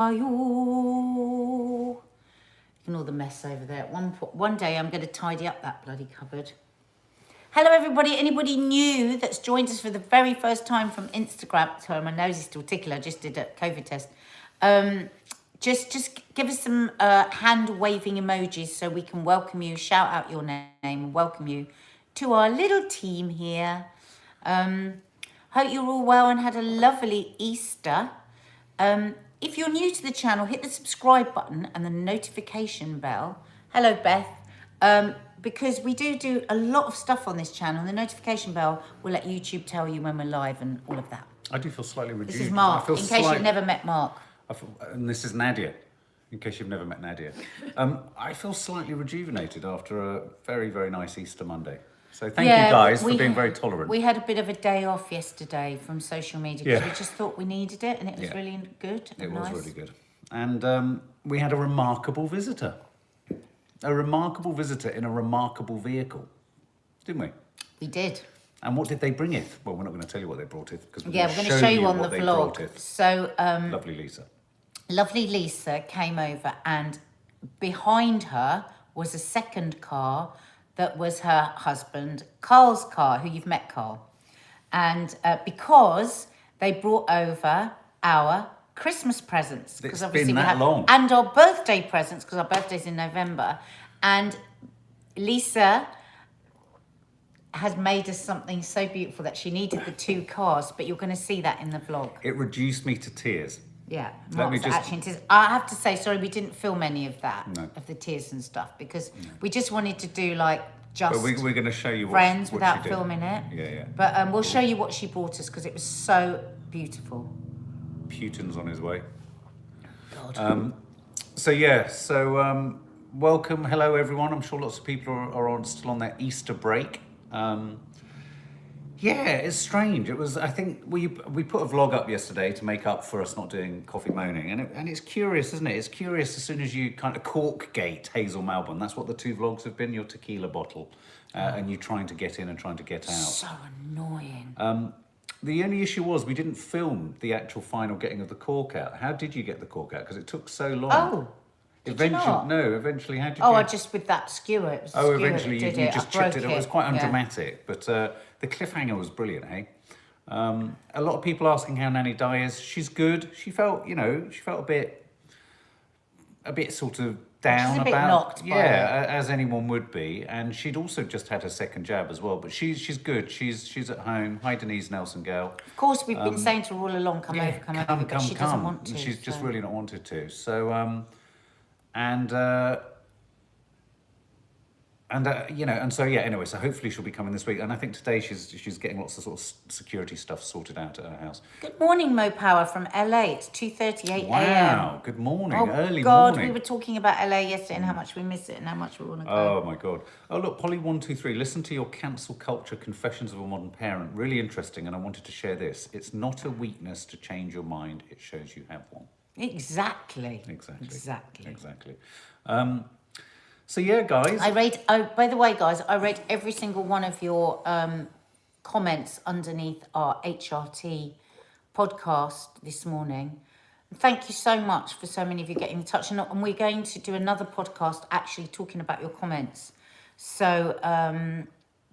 are you? Ignore the mess over there. One day I'm going to tidy up that bloody cupboard. Hello everybody, anybody new that's joined us for the very first time from Instagram. Sorry, my nose is still tickling, I just did a COVID test. Just give us some hand waving emojis so we can welcome you, shout out your name and welcome you to our little team here. Hope you're all well and had a lovely Easter. If you're new to the channel, hit the subscribe button and the notification bell. Hello, Beth. Because we do a lot of stuff on this channel. The notification bell will let YouTube tell you when we're live and all of that. I do feel slightly reduced. This is Mark, in case you've never met Mark. And this is Nadia, in case you've never met Nadia. I feel slightly rejuvenated after a very, very nice Easter Monday. So thank you guys for being very tolerant. We had a bit of a day off yesterday from social media because we just thought we needed it and it was really good and nice. It was really good. And we had a remarkable visitor. A remarkable visitor in a remarkable vehicle, didn't we? We did. And what did they bring it? Well, we're not going to tell you what they brought it because we're going to show you on the vlog. So lovely Lisa. Lovely Lisa came over and behind her was a second car that was her husband, Carl's car, who you've met, Carl. And because they brought over our Christmas presents. It's been that long. And our birthday presents, because our birthday's in November. And Lisa has made us something so beautiful that she needed the two cars, but you're going to see that in the vlog. It reduced me to tears. Yeah, Actually in tears. I have to say, sorry, we didn't film any of that, of the tears and stuff, because we just wanted to do like just but we're going to show you friends what without she filming it. Yeah. But we'll show you what she brought us because it was so beautiful. Putin's on his way. God. So welcome, hello everyone. I'm sure lots of people are still on their Easter break. It's strange. It was. I think we put a vlog up yesterday to make up for us not doing coffee moaning, and it's curious, isn't it? It's curious as soon as you kind of Corkgate, Hazel Melbourne. That's what the two vlogs have been. Your tequila bottle, and you trying to get in and trying to get out. So annoying. The only issue was we didn't film the actual final getting of the cork out. How did you get the cork out? Because it took so long. Oh. Eventually, how did you? I just with that skewer. It was eventually you just chipped it. It was quite undramatic, yeah. But the cliffhanger was brilliant, hey? A lot of people asking how Nanny Di is. She's good. She felt a bit sort of down. She's a bit knocked by it. As anyone would be. And she'd also just had her second jab as well. But she's good. She's at home. Hi, Denise Nelson-Gale. Of course, we've been saying to her all along, come over, but she doesn't want to. She's just really not wanted to. So, anyway, so hopefully she'll be coming this week. And I think today she's getting lots of sort of security stuff sorted out at her house. Good morning, Mo Power from LA. It's 2:38 a.m. Wow, good morning, early God, morning. we were talking about LA yesterday and how much we miss it and how much we want to go. Oh my God. Oh look, Polly123, listen to your cancel culture confessions of a modern parent. Really interesting, and I wanted to share this. It's not a weakness to change your mind. It shows you have one. Exactly. So yeah, guys. By the way, guys, I read every single one of your comments underneath our HRT podcast this morning. Thank you so much for so many of you getting in touch. And we're going to do another podcast actually talking about your comments. So,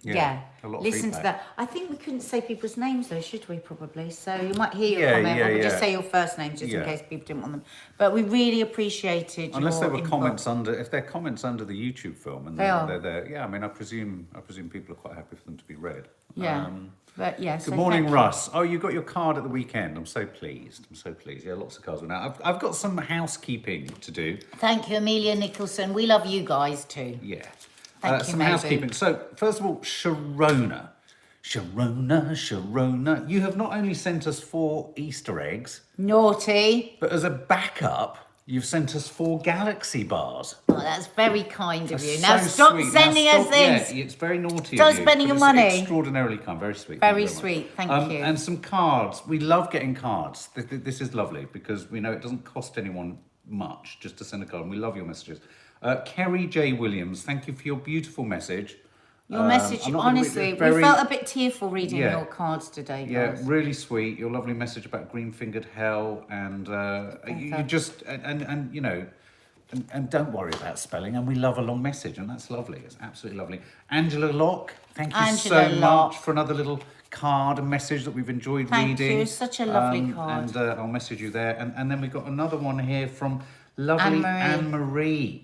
listen to that. I think we couldn't say people's names though, should we? Probably. So you might hear your comment, or we'll just say your first names just in case people didn't want them. But we really appreciated. Unless there were input. comments if they're comments under the YouTube film, and they're there. Yeah, I mean, I presume people are quite happy for them to be read. Yeah. But yeah. Good morning, Russ. Oh, you got your card at the weekend. I'm so pleased. Yeah, lots of cards went out. I've got some housekeeping to do. Thank you, Amelia Nicholson. We love you guys too. Yeah. Thank you, some housekeeping. So, first of all, Sharona, you have not only sent us 4 Easter eggs. Naughty. But as a backup, you've sent us 4 Galaxy bars. Oh, that's very kind of you. Now stop sending us things. Yeah, it's very naughty Stop of you. spending your money. Extraordinarily kind. Very sweet. Very sweet. Thank you. And some cards. We love getting cards. This is lovely because we know it doesn't cost anyone much just to send a card. And we love your messages. Kerry J. Williams, thank you for your beautiful message. Your message, I'm not gonna read- honestly, very- we felt a bit tearful reading Yeah. your cards today, Yeah, guys. really sweet. Your lovely message about green-fingered hell, and you just and you know, and don't worry about spelling. And we love a long message, and that's lovely. It's absolutely lovely. Angela Locke, thank you Angela so Locke. much for another little card and message that we've enjoyed Thank reading. you, such a lovely card. And I'll message you there. And then we've got another one here from lovely Anne-Marie. Anne-Marie.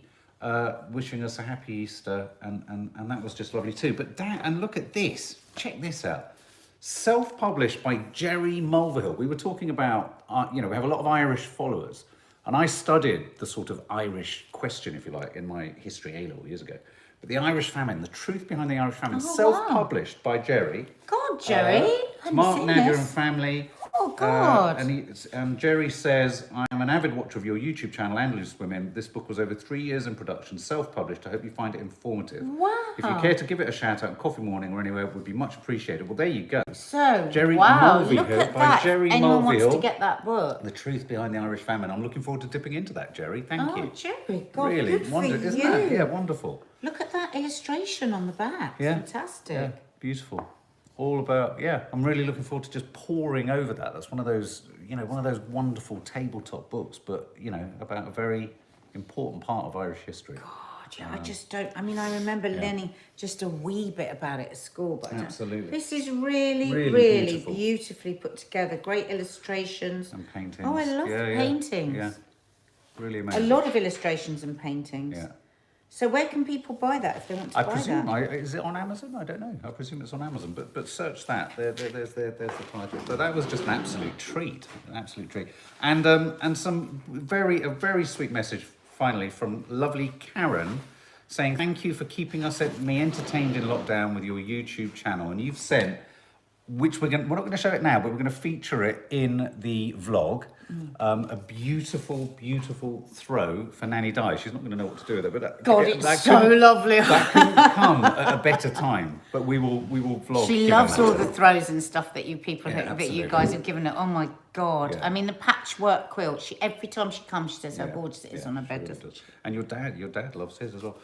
Wishing us a happy Easter, and that was just lovely too. But and look at this, check this out. Self-published by Jerry Mulvihill. We were talking about, we have a lot of Irish followers, and I studied the sort of Irish question, if you like, in my history A-level years ago. But the Irish famine, the truth behind the Irish famine, self-published by Jerry. God, Jerry. Mark, Nadia and family. Oh, God. And Jerry says, I'm an avid watcher of your YouTube channel, Andalus Women. This book was over 3 years in production, self-published. I hope you find it informative. Wow. If you care to give it a shout out on Coffee Morning or anywhere, it would be much appreciated. Well, there you go. So, Jerry wow, Mulvihill look at by that. Jerry If anyone wants Mulvihill. to get that book. The truth behind the Irish famine. I'm looking forward to dipping into that, Jerry. Thank you. Oh, Jerry, God, Really, good for you. isn't that? Yeah, wonderful. Look at that illustration on the back. Yeah. Fantastic. Yeah, beautiful. All about, I'm really looking forward to just poring over that. That's one of those, wonderful tabletop books, but, about a very important part of Irish history. God, yeah, I just don't, I remember learning just a wee bit about it at school, but Absolutely. this is really, Really really beautiful. beautifully put together. Great illustrations. And paintings. Oh, I love the paintings. Yeah, really A amazing. lot of illustrations and paintings. Yeah. So where can people buy that if they want to I buy presume, that? is it on Amazon? I don't know. I presume it's on Amazon, but search that. There's the title. So that was just an absolute treat, And some a very sweet message finally from lovely Karen, saying thank you for keeping me entertained in lockdown with your YouTube channel, and you've sent, which we're not going to show it now, but we're going to feature it in the vlog. A beautiful throw for Nanny Di. She's not going to know what to do with it, but God, it's so lovely. That couldn't come at a better time. But we will vlog. She given loves that. all the throws and stuff that you people, Yeah, that you absolutely. guys have given her. Oh my God! Yeah. The patchwork quilt. Every time she comes, she says how gorgeous it is on her bed. Sure does. And your dad loves his as well.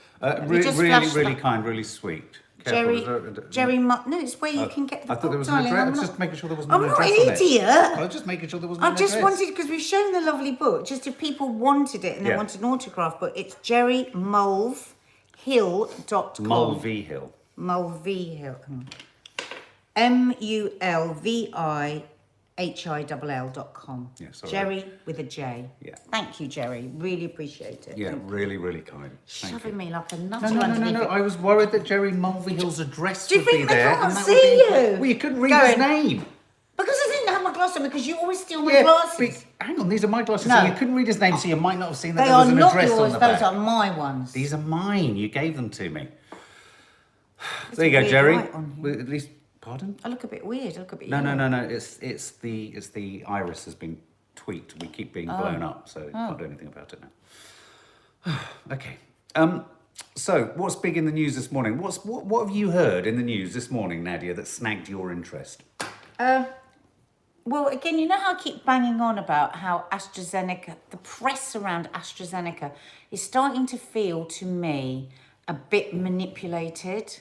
We just Really flashed really that. kind, really sweet. Careful, no, it's where you can get the I thought book, there was an darling. address. I'm not- Just making sure there wasn't I'm an not address an on it. idiot. I was just making sure there wasn't I an just address. wanted, because we've shown the lovely book, just if people wanted it and they Yeah. wanted an autograph, but it's jerrymulvihill.com. Mulvihill. Mulvihill. MULVIHILL.com. Yeah, sorry. Jerry with a J. Yeah. Thank you, Jerry. Really appreciate it. Yeah, really, really kind. Thank you. Shoving me like a nutter No. underneath it. I was worried that Jerry Mulvihill's address Do you would be think they there. can't and that see would be you? Well, you couldn't read Go his in. name. Because I didn't have my glasses on, because you always steal my Yeah, glasses. but hang on, these are my glasses. No. So you couldn't read his name, so you might not have seen that They there was are an not address on yours, the those back. are my ones. These are mine. You gave them to me. There's There you a go, weird Jerry. light on here. Well, at least, pardon? I look a bit weird. I look a bit No. yellow. It's the iris has been tweaked. We keep being blown up, so you can't do anything about it now. Okay. So what's big in the news this morning? What have you heard in the news this morning, Nadia, that snagged your interest? Well, again, you know how I keep banging on about how AstraZeneca, the press around AstraZeneca is starting to feel, to me, a bit manipulated.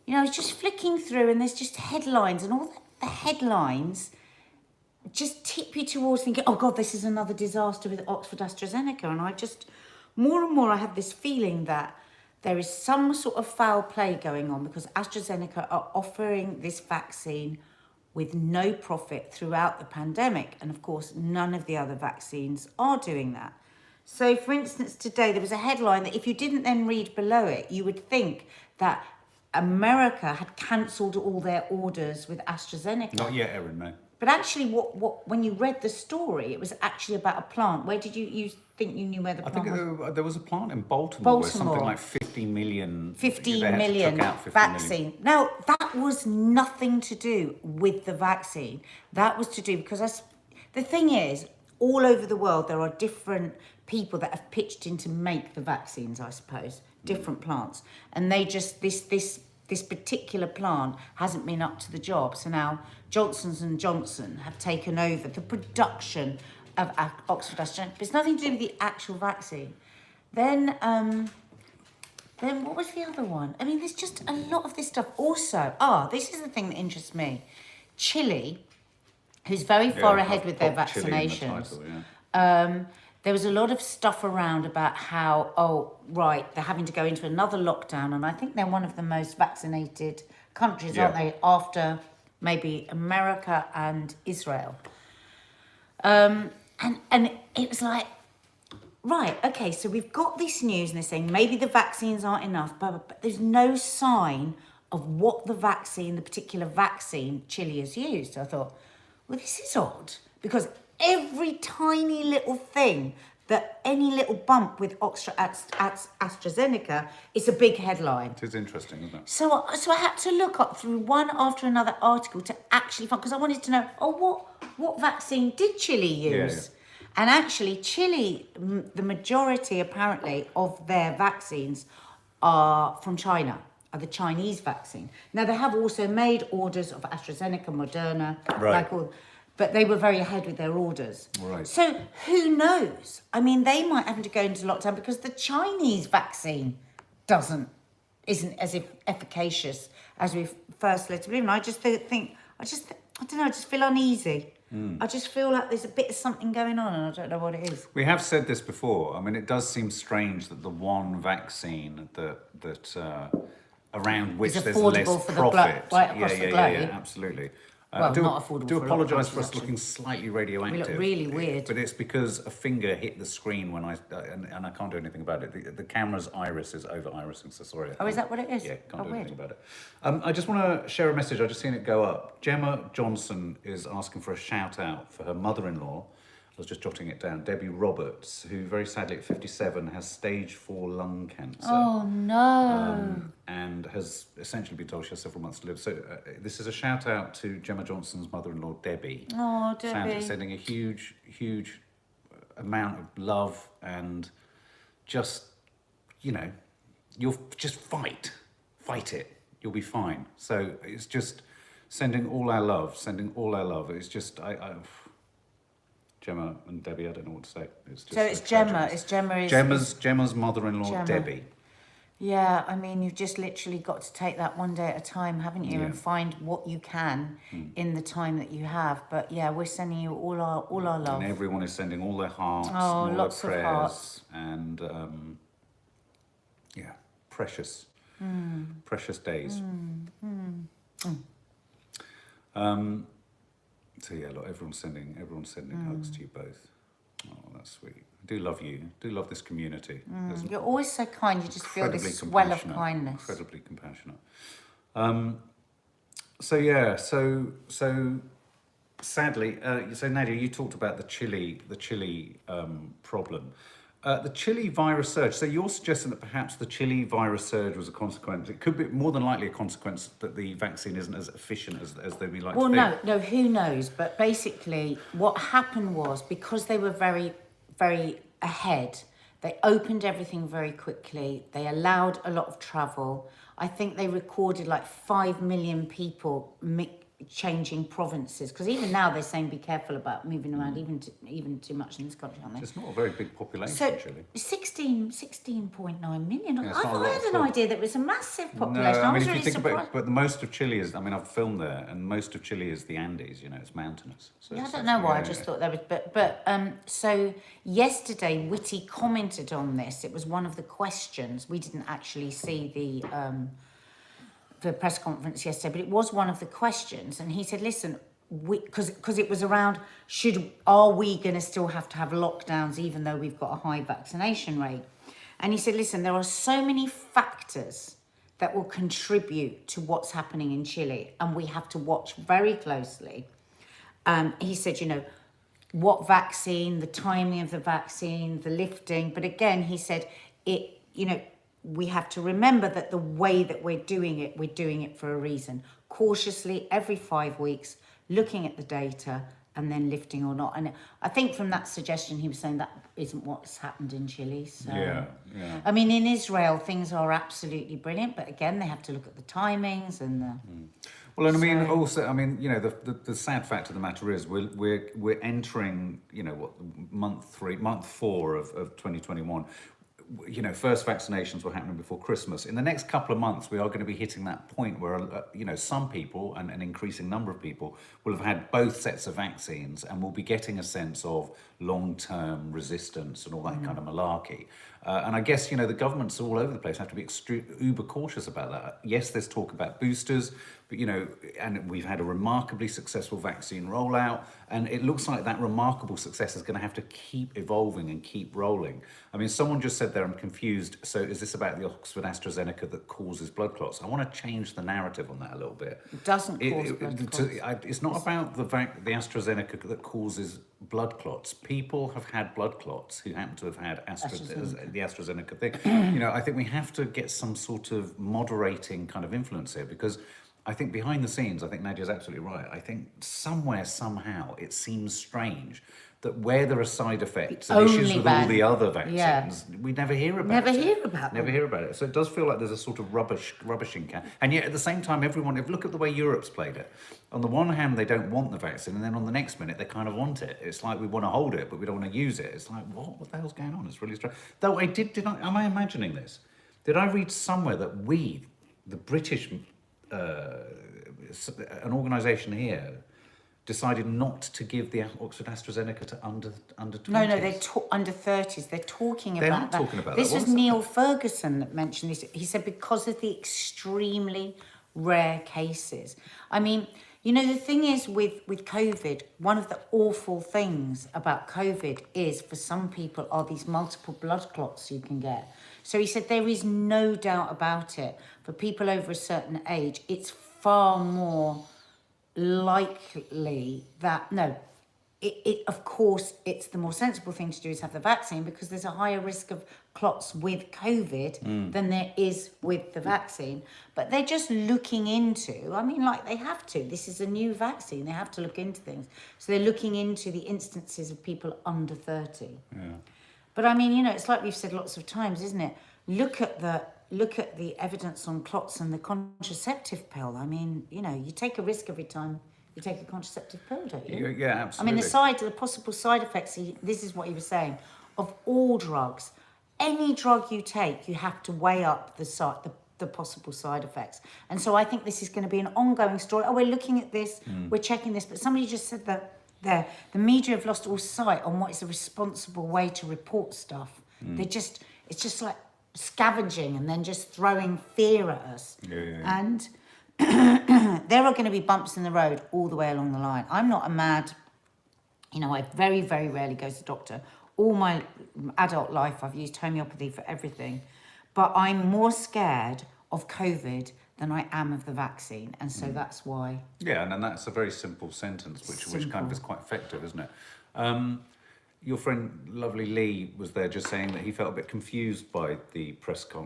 You know, I was just flicking through and there's just headlines, and all the headlines just tip you towards thinking, oh God, this is another disaster with Oxford AstraZeneca. And I just, more and more, I have this feeling that there is some sort of foul play going on, because AstraZeneca are offering this vaccine with no profit throughout the pandemic. And of course, none of the other vaccines are doing that. So for instance, today there was a headline that if you didn't then read below it, you would think that America had cancelled all their orders with AstraZeneca. Not yet, Erin, no. But actually, what when you read the story, it was actually about a plant. Where did you think you knew where the I plant think was? there was a plant in Baltimore where something Baltimore. like 50 million... 50 they had to million chuck out 50 vaccine. million. Now, that was nothing to do with the vaccine. That was to do because the thing is, all over the world, there are different people that have pitched in to make the vaccines, I suppose, different plants. And they just, this particular plant hasn't been up to the job. So now Johnson & Johnson have taken over the production of Oxford AstraZeneca. But it's nothing to do with the actual vaccine. Then Then what was the other one? I mean, there's just a lot of this stuff. Also, this is the thing that interests me. Chile, who's very far ahead with their vaccinations. Chile in the title, yeah. There was a lot of stuff around about how, they're having to go into another lockdown. And I think they're one of the most vaccinated countries, aren't they? After maybe America and Israel. And it was like, right, okay, so we've got this news and they're saying maybe the vaccines aren't enough, but there's no sign of what the particular vaccine Chile has used. So I thought, well, this is odd, because every tiny little thing, any little bump with AstraZeneca, it's a big headline. It is interesting, isn't it? So I had to look up through one after another article to actually find, because I wanted to know, what vaccine did Chile use? Yeah. And actually, Chile, the majority apparently of their vaccines are from China, are the Chinese vaccine. Now, they have also made orders of AstraZeneca, Moderna, right. But they were very ahead with their orders. Right. So who knows? I mean, they might have to go into lockdown because the Chinese vaccine isn't as efficacious as we first led to believe. And I just think, I don't know, I just feel uneasy. I just feel like there's a bit of something going on and I don't know what it is. We have said this before. I mean, it does seem strange that the one vaccine that around which there's less profit, right across the globe. Yeah, absolutely. Well, not affordable. I do apologise for us actually. looking slightly radioactive. We look really weird. But it's because a finger hit the screen when and I can't do anything about it. The camera's iris is over irising, so sorry. Oh, is that what it is? Yeah, can't do weird. anything about it. I just want to share a message. I've just seen it go up. Gemma Johnson is asking for a shout out for her mother-in-law. I was just jotting it down. Debbie Roberts, who very sadly at 57 has stage 4 lung cancer. Oh, no. And has essentially been told she has several months to live. So this is a shout out to Gemma Johnson's mother-in-law, Debbie. Oh, Debbie. Sending a huge, huge amount of love and just, you'll just fight it. You'll be fine. So it's just sending all our love. It's just, Gemma and Debbie, I don't know what to say. It's just so it's Gemma. It's Gemma's mother-in-law, Gemma. Debbie. Yeah, I mean, you've just literally got to take that one day at a time, haven't you? Yeah. And find what you can in the time that you have. But yeah, we're sending you all our love. And everyone is sending all their hearts, all lots their prayers, of hearts. And precious days. So yeah, look, everyone's sending hugs to you both. Oh, that's sweet. I do love you. I do love this community. You're always so kind. You just feel this swell of kindness. Incredibly compassionate. So sadly, so Nadia, you talked about the Chile problem. The Chile virus surge. So you're suggesting that perhaps the Chile virus surge was a consequence. It could be more than likely a consequence that the vaccine isn't as efficient as they would like to think. Well, no, who knows? But basically, what happened was because they were very, very ahead, they opened everything very quickly. They allowed a lot of travel. I think they recorded like 5 million people changing provinces, because even now they're saying be careful about moving around even too much in this country, aren't they? It's not a very big population, so actually. 16.9 million. Yeah, I had an idea that it was a massive population. No, I mean, was if really you think surprised. about it, but most of Chile is, I mean, I've filmed there, and most of Chile is the Andes, it's mountainous. So I don't know why, I just thought there was, but so yesterday Whitty commented on this. It was one of the questions. We didn't actually see the press conference yesterday, but it was one of the questions, and he said, listen, because it was around, are we going to still have to have lockdowns even though we've got a high vaccination rate? And he said, listen, there are so many factors that will contribute to what's happening in Chile, and we have to watch very closely. He said, what vaccine, the timing of the vaccine, the lifting, but again, he said, we have to remember that the way that we're doing it for a reason. Cautiously, every 5 weeks, looking at the data and then lifting or not. And I think from that suggestion, he was saying that isn't what's happened in Chile. So, yeah. I mean, in Israel, things are absolutely brilliant. But again, they have to look at the timings and the... Well, and the sad fact of the matter is we're entering, month 4 of 2021. first vaccinations were happening before Christmas. In the next couple of months, we are going to be hitting that point where, some people and an increasing number of people will have had both sets of vaccines and will be getting a sense of long-term resistance and all that kind of malarkey. And I guess, the governments all over the place have to be uber cautious about that. Yes, there's talk about boosters, but, and we've had a remarkably successful vaccine rollout, and it looks like that remarkable success is going to have to keep evolving and keep rolling. I mean, someone just said there, I'm confused. So is this about the Oxford AstraZeneca that causes blood clots? I want to change the narrative on that a little bit. It doesn't cause blood clots. It's not about the AstraZeneca that causes blood clots. People have had blood clots who happen to have had the AstraZeneca thing. I think we have to get some sort of moderating kind of influence here, because I think behind the scenes, I think Nadia's absolutely right. I think somewhere, somehow, it seems strange that where there are side effects and issues with all the other vaccines, we never hear about it. Never hear about it. So it does feel like there's a sort of rubbishing can. And yet at the same time, everyone, look at the way Europe's played it. On the one hand, they don't want the vaccine, and then on the next minute, they kind of want it. It's like we want to hold it, but we don't want to use it. It's like, what the hell's going on? It's really strange. Though am I imagining this? Did I read somewhere that we, the British, an organisation here, decided not to give the Oxford AstraZeneca to under 20s. No, they're under 30s. They're talking They're about not talking about this that. was Neil Ferguson that mentioned this. He said because of the extremely rare cases. I mean, the thing is with COVID, one of the awful things about COVID is for some people are these multiple blood clots you can get. So he said there is no doubt about it. For people over a certain age, it's far more likely that, of course, it's the more sensible thing to do is have the vaccine, because there's a higher risk of clots with COVID than there is with the vaccine. But they're just looking into, they have to. This is a new vaccine. They have to look into things. So they're looking into the instances of people under 30. Yeah. But it's like we've said lots of times, isn't it? Look at the evidence on clots and the contraceptive pill. You take a risk every time you take a contraceptive pill, don't you? Yeah, absolutely. The possible side effects, this is what he was saying, of all drugs, any drug you take, you have to weigh up the possible side effects. And so I think this is going to be an ongoing story. We're looking at this, we're checking this, but somebody just said that the media have lost all sight on what is a responsible way to report stuff. It's just like scavenging and then just throwing fear at us. Yeah. And there are going to be bumps in the road all the way along the line. I'm not a mad, I very, very rarely go to the doctor. All my adult life, I've used homeopathy for everything. But I'm more scared of COVID than I am of the vaccine. And so that's why. Yeah, and that's a very simple sentence, which kind of is quite effective, isn't it? Your friend, lovely Lee, was there just saying that he felt a bit confused by the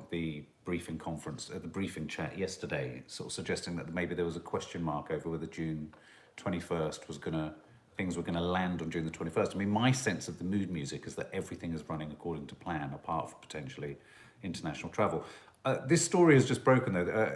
the briefing conference, the briefing chat yesterday, sort of suggesting that maybe there was a question mark over whether June 21st things were going to land on June the 21st. My sense of the mood music is that everything is running according to plan, apart from potentially international travel. This story has just broken, though.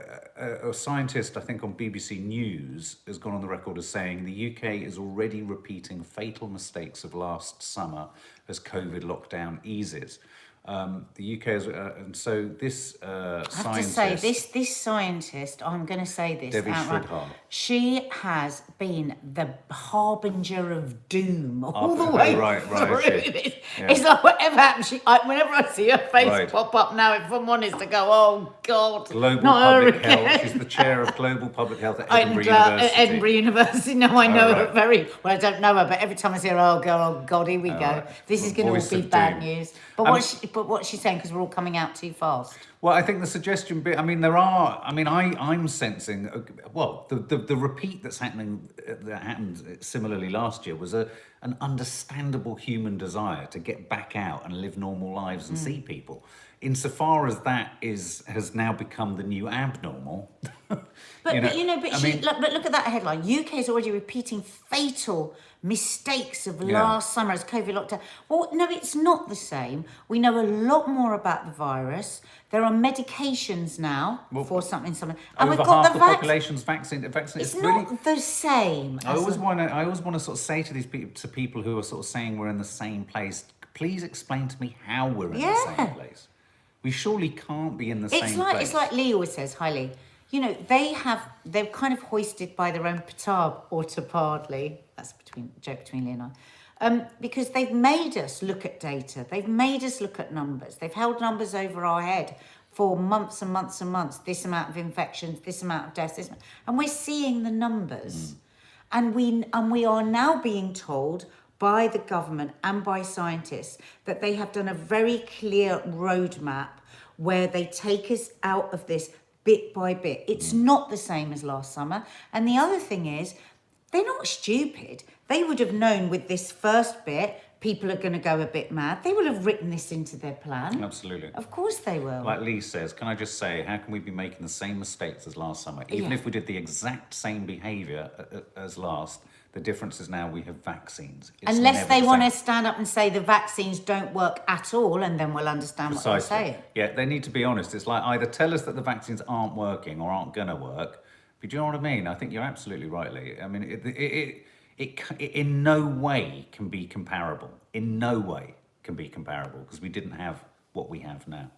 A scientist, I think on BBC News, has gone on the record as saying the UK is already repeating fatal mistakes of last summer as COVID lockdown eases. The UK is, and so this scientist... I have to say, this scientist, I'm going to say this Debbie outright, Shrudhart. She has been the harbinger of doom all the way through this. Yeah. It's like whatever happens, whenever I see her face pop up now, if someone is to go, oh God. Global Public Health. She's the chair of Global Public Health at Edinburgh University. Edinburgh University. No, I know her very well. I don't know her, but every time I see her, oh God, here we go. Right. This is going to all be bad news. But what's she saying? Because we're all coming out too fast. Well, I think the suggestion bit. I'm sensing. The repeat that happened similarly last year was an understandable human desire to get back out and live normal lives and see people. Insofar as that has now become the new abnormal. But look at that headline. UK is already repeating fatal mistakes of last summer as COVID lockdown. Well, no, it's not the same. We know a lot more about the virus. There are medications now for something. And we've got the population's vaccine. It's not the same. I always want to sort of say to these people who are sort of saying we're in the same place Please explain to me how we're in the Yeah. same place. We surely can't be in the same place. It's like Lee always says, hi Lee, you know, they're kind of hoisted by their own petard, or tapardly. That's joke between Lee and I. Because they've made us look at data. They've made us look at numbers. They've held numbers over our head for months and months and months. This amount of infections, this amount of deaths, and we're seeing the numbers. And we are now being told by the government and by scientists that they have done a very clear roadmap where they take us out of this bit by bit. It's not the same as last summer. And the other thing is, they're not stupid. They would have known with this first bit, people are going to go a bit mad. They will have written this into their plan. Absolutely. Of course they will. Like Lee says, can I just say, how can we be making the same mistakes as last summer? Even if we did the exact same behaviour as last, the difference is now we have vaccines. It's Unless they the want to same. stand up and say the vaccines don't work at all, and then we'll understand what they're saying. Yeah, they need to be honest. It's like either tell us that the vaccines aren't working or aren't going to work. But do you know what I mean? I think you're absolutely right, Lee. I mean, it in no way can be comparable. In no way can be comparable because we didn't have what we have now.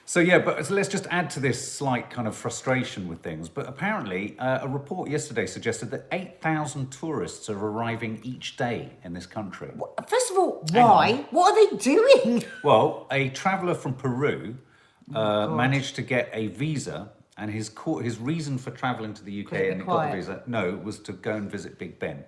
So let's just add to this slight kind of frustration with things. But apparently, a report yesterday suggested that 8,000 tourists are arriving each day in this country. First of all, why? What are they doing? Well, a traveller from Peru managed to get a visa, and his reason for travelling to the UK and he got the visa, was to go and visit Big Ben.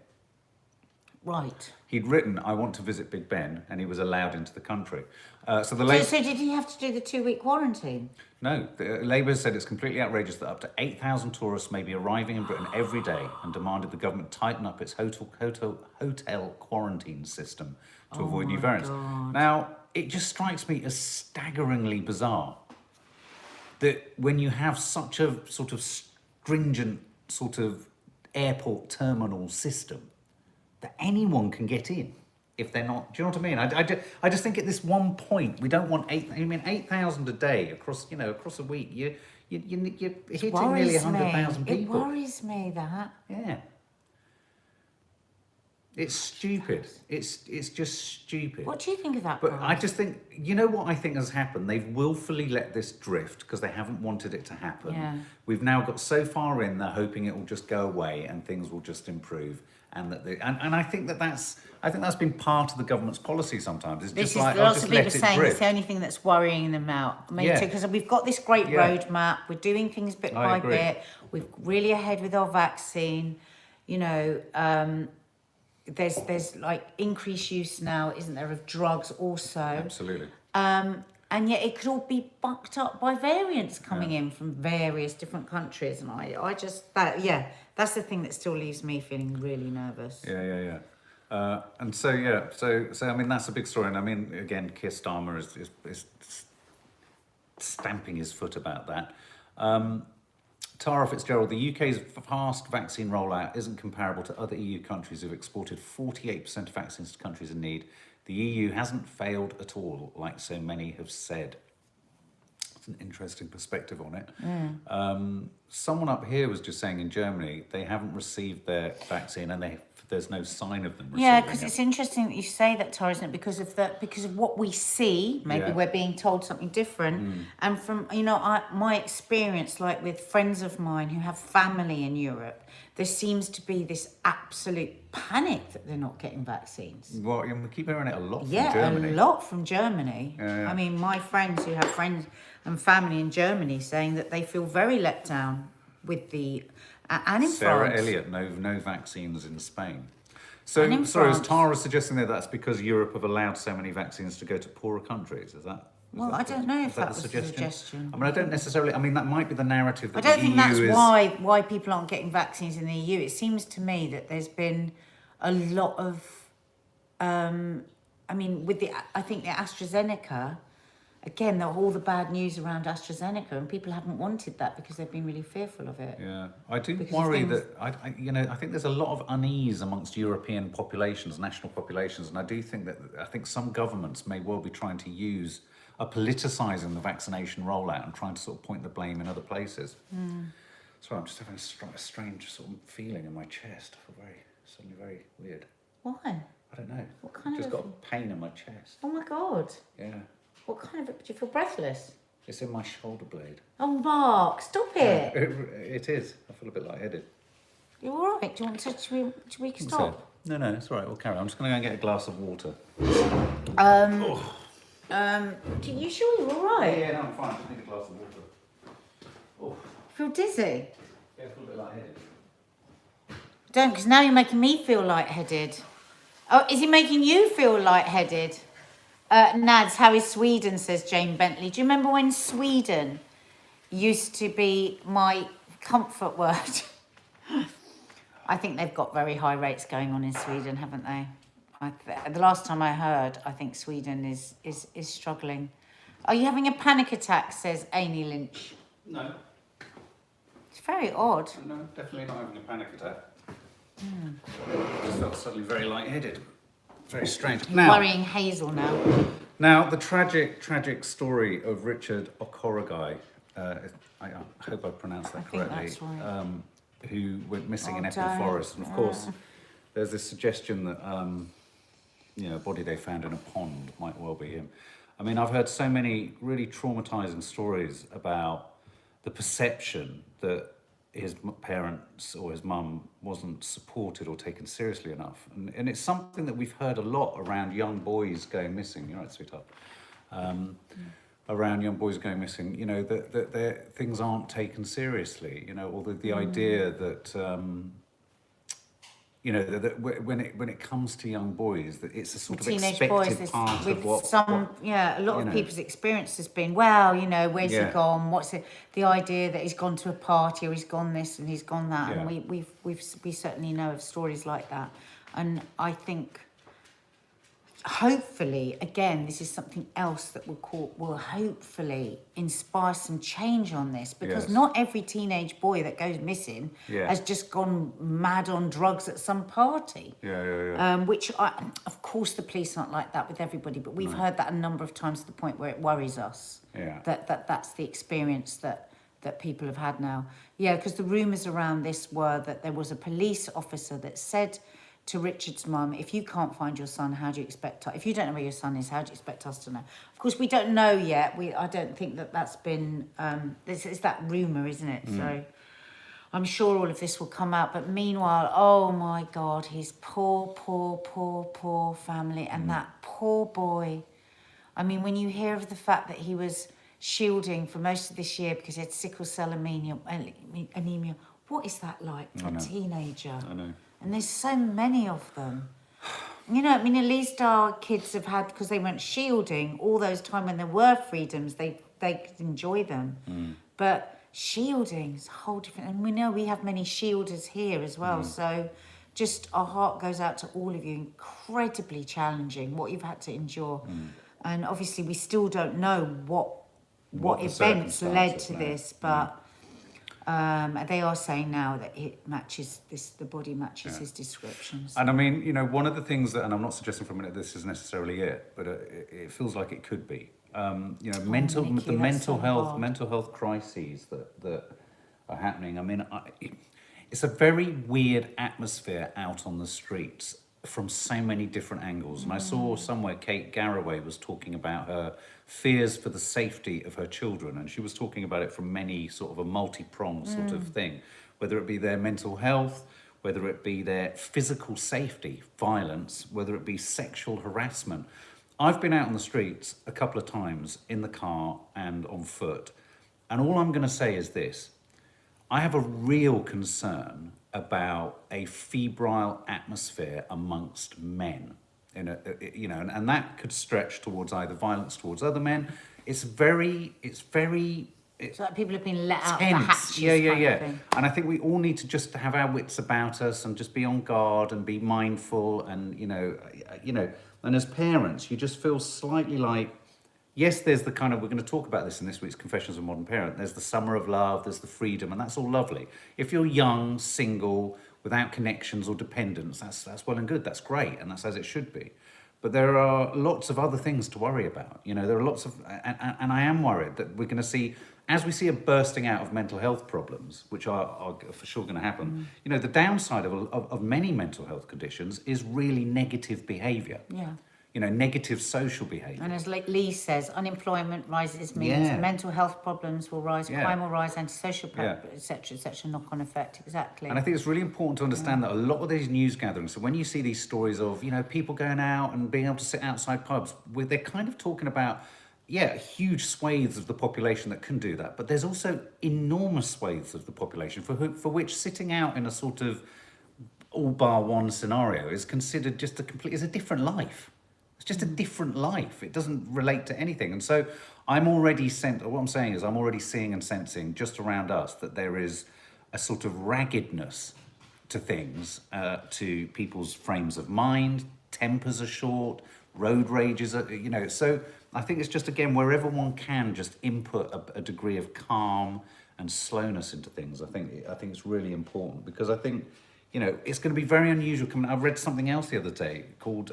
Right. He'd written, I want to visit Big Ben, and he was allowed into the country. So did he have to do the 2-week quarantine? No, Labour said it's completely outrageous that up to 8,000 tourists may be arriving in Britain every day, and demanded the government tighten up its hotel quarantine system to avoid new variants. God. Now, it just strikes me as staggeringly bizarre that when you have such a sort of stringent sort of airport terminal system, that anyone can get in if they're not. Do you know what I mean? I just think at this one point we don't want 8,000 a day across a week. You're hitting nearly 100,000 people. It worries me that. Yeah. It's stupid. It's just stupid. What do you think of that? But Boris? I just think, what I think has happened? They've willfully let this drift because they haven't wanted it to happen. Yeah. We've now got so far in, they're hoping it will just go away and things will just improve. And I think that's been part of the government's policy sometimes. It's just like, lots of people let it saying drift. it's the only thing that's worrying them out. Me too, because we've got this great roadmap. We're doing things bit by bit. We're really ahead with our vaccine. There's like increased use now, isn't there, of drugs also. Absolutely. And yet it could all be bucked up by variants coming in from various different countries. And that's the thing that still leaves me feeling really nervous. Yeah. So I mean, that's a big story. And I mean, again, Keir Starmer is stamping his foot about that. Tara Fitzgerald, the UK's fast vaccine rollout isn't comparable to other EU countries who've exported 48% of vaccines to countries in need. The EU hasn't failed at all, like so many have said. It's an interesting perspective on it. Someone up here was just saying in Germany, they haven't received their vaccine and there's no sign of them receiving Yeah, because it. it's interesting that you say that, Tara, isn't it? Because of what we see, maybe we're being told something different. And from, my experience, like with friends of mine who have family in Europe, there seems to be this absolute panic that they're not getting vaccines. Well, we keep hearing it a lot from Yeah, Germany. a lot from Germany. Yeah. I mean, my friends who have friends and family in Germany saying that they feel very let down with the... and in Sarah France. Elliott, no vaccines in Spain. So, And in sorry, is France. Tara suggesting that that's because Europe have allowed so many vaccines to go to poorer countries? Is that? I don't know if that the was the suggestion. I mean, I don't necessarily. I mean, that might be the narrative I that don't the think EU that's is. why people aren't getting vaccines in the EU. It seems to me that there's been a lot of, I think the AstraZeneca, again, all the bad news around AstraZeneca, and people haven't wanted that because they've been really fearful of it. Yeah, I do Because worry things- that I think there's a lot of unease amongst European populations, national populations, and I think some governments may well be trying to use politicising the vaccination rollout and trying to sort of point the blame in other places. Sorry, I'm just having a strange sort of feeling in my chest. I feel suddenly very weird. Why? I don't know. What kind Just of? got a pain in my chest. Oh my God. Yeah. What kind of? Do you feel breathless? It's in my shoulder blade. Oh, Mark, stop it. It is. I feel a bit lightheaded. You all right? Do you want to? Should we stop? No, it's all right. We'll carry on. I'm just going to go and get a glass of water. You sure you're all right? Yeah, no, I'm fine. I just need a glass of water. Oh, Feel dizzy? yeah, I feel a bit lightheaded. Don't, because now you're making me feel lightheaded. Oh, is he making you feel lightheaded? Nads, how is Sweden, says Jane Bentley. Do you remember when Sweden used to be my comfort word? I think they've got very high rates going on in Sweden, haven't they? The last time I heard, I think Sweden is struggling. Are you having a panic attack, says Amy Lynch. No. It's very odd. No, definitely not having a panic attack. I just felt suddenly very lightheaded. Very strange. Worrying Hazel now. Now, the tragic story of Richard Okorogheye, I hope I pronounced that correctly, that's right. who went missing in Epping don't. Forest. And of course, there's this suggestion that a body they found in a pond might well be him. I mean, I've heard so many really traumatizing stories about the perception that his parents or his mum wasn't supported or taken seriously enough. And it's something that we've heard a lot around young boys going missing. You're right, sweetheart. Around young boys going missing, that things aren't taken seriously, or the idea that, that when it comes to young boys, that it's a sort of Teenage expected boys, part of what... a lot of people's experience has been, where's he gone? What's it? The idea that he's gone to a party or he's gone this and he's gone that, and we certainly know of stories like that, and I think hopefully, again, this is something else that will hopefully inspire some change on this, because not every teenage boy that goes missing has just gone mad on drugs at some party. Which, of course, the police aren't like that with everybody, but we've heard that a number of times to the point where it worries us. That's the experience that people have had now. Because the rumours around this were that there was a police officer that said to Richard's mum, if you can't find your son, how do you expect if you don't know where your son is, how do you expect us to know? Of course, we don't know yet. I don't think that's been, it's that rumour, isn't it? So I'm sure all of this will come out. But meanwhile, oh my God, his poor family and that poor boy. I mean, when you hear of the fact that he was shielding for most of this year because he had sickle cell anemia, what is that like for a teenager? I know. And there's so many of them. At least our kids have had, because they weren't shielding, all those time when there were freedoms, they could enjoy them. But shielding is a whole different, and we know we have many shielders here as well. So just our heart goes out to all of you. Incredibly challenging what you've had to endure. And obviously we still don't know what events led to this, but they are saying now that it matches the body matches his descriptions. And I mean, one of the things that, and I'm not suggesting for a minute this is necessarily it, but it feels like it could be. Mental health crises that are happening. I mean, it's a very weird atmosphere out on the streets from so many different angles. And I saw somewhere Kate Garraway was talking about her fears for the safety of her children, and she was talking about it from many sort of a multi-pronged sort of thing, whether it be their mental health, whether it be their physical safety, violence, whether it be sexual harassment. I've been out on the streets a couple of times in the car and on foot, and all I'm going to say is this: I have a real concern about a febrile atmosphere amongst men, and that could stretch towards either violence towards other men. It's like people have been let out of the tense. hatches. Yeah. And I think we all need to just have our wits about us and just be on guard and be mindful. And and as parents, you just feel slightly like, yes, there's the kind of, we're going to talk about this in this week's Confessions of a Modern Parent. There's the summer of love, there's the freedom, and that's all lovely. If you're young, single, without connections or dependence, that's well and good. That's great, and that's as it should be. But there are lots of other things to worry about. You know, there are lots of, and I am worried that we're going to see, as we see a bursting out of mental health problems, which are for sure going to happen, you know, the downside of many mental health conditions is really negative behaviour. Yeah. You know, negative social behaviour. And as Lee says, unemployment rises means mental health problems will rise, crime will rise, antisocial, etc., knock-on effect, exactly. And I think it's really important to understand that a lot of these news gatherings, so when you see these stories of, you know, people going out and being able to sit outside pubs, they're kind of talking about, huge swathes of the population that can do that. But there's also enormous swathes of the population for which sitting out in a sort of all bar one scenario is considered just is a different life. It's just a different life. It doesn't relate to anything. And so what I'm saying is I'm already seeing and sensing just around us that there is a sort of raggedness to things, to people's frames of mind, tempers are short, road rages are, you know, so I think it's just, again, wherever one can just input a degree of calm and slowness into things, I think it's really important, because I think, you know, it's going to be very unusual. I've read something else the other day called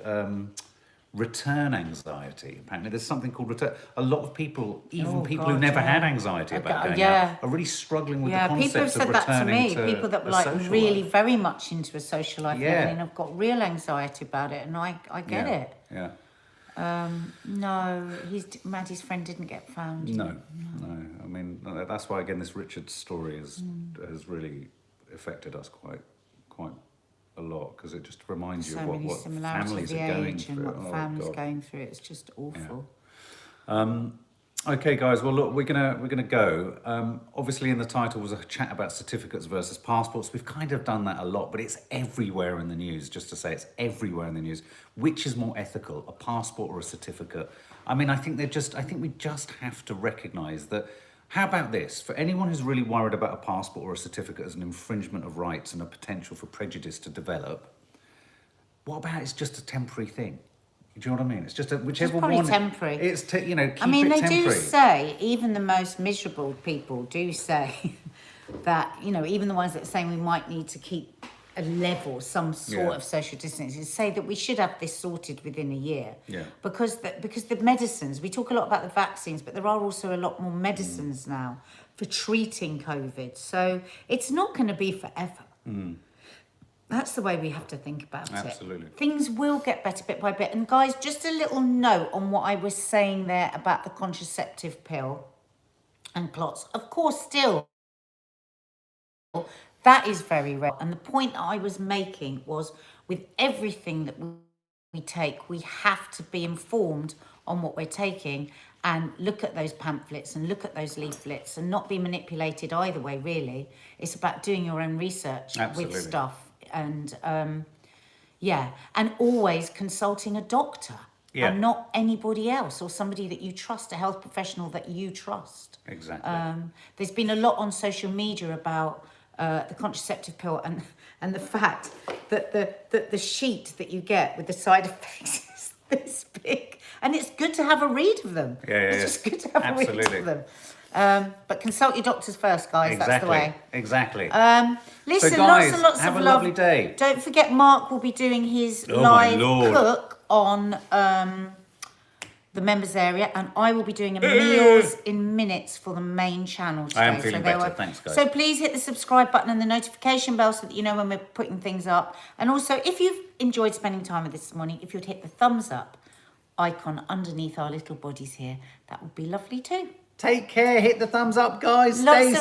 return anxiety. Apparently there's something called return. A lot of people, even people who never had anxiety about going out, are really struggling with the concept of returning to people have said that to me. People that were like really life. Very much into a social life and have got real anxiety about it, and I get it. Yeah. No, Maddie's friend didn't get found. No. I mean, that's why, again, this Richard story has really affected us quite a lot, because it just reminds you of what families are going through. And what families are going through. It's just awful. Yeah. Okay, guys. Well, look, we're gonna go. Obviously, in the title was a chat about certificates versus passports. We've kind of done that a lot, but it's everywhere in the news. Just to say, it's everywhere in the news. Which is more ethical, a passport or a certificate? I mean, I think we just have to recognise that. How about this? For anyone who's really worried about a passport or a certificate as an infringement of rights and a potential for prejudice to develop, what about it's just a temporary thing? Do you know what I mean? It's just whichever one. It's temporary. It's keep it temporary. I mean, they do say, even the most miserable people do say that, you know, even the ones that are saying we might need to keep a level, some sort of social distancing, say that we should have this sorted within a year. Yeah. Because the medicines, we talk a lot about the vaccines, but there are also a lot more medicines now for treating COVID. So it's not going to be forever. That's the way we have to think about it. Absolutely. Things will get better bit by bit. And guys, just a little note on what I was saying there about the contraceptive pill and clots. Of course, still, that is very rare. And the point that I was making was, with everything that we take, we have to be informed on what we're taking and look at those pamphlets and look at those leaflets and not be manipulated either way, really. It's about doing your own research with stuff. And and always consulting a doctor and not anybody else, or somebody that you trust, a health professional that you trust. Exactly. There's been a lot on social media about the contraceptive pill and the fact that the sheet that you get with the side effects is this big, and it's good to have a read of them. It's just good to have a read of them. But consult your doctors first, guys. Exactly. That's the way. Exactly. Listen, so guys, lots and lots have of a love. lovely day. Don't forget, Mark will be doing his live cook on the members area, and I will be doing a meals in minutes for the main channel today. I am feeling better. Thanks, guys. So please hit the subscribe button and the notification bell so that you know when we're putting things up. And also, if you've enjoyed spending time with us this morning, if you'd hit the thumbs up icon underneath our little bodies here, that would be lovely too. Take care. Hit the thumbs up, guys. Lots Stay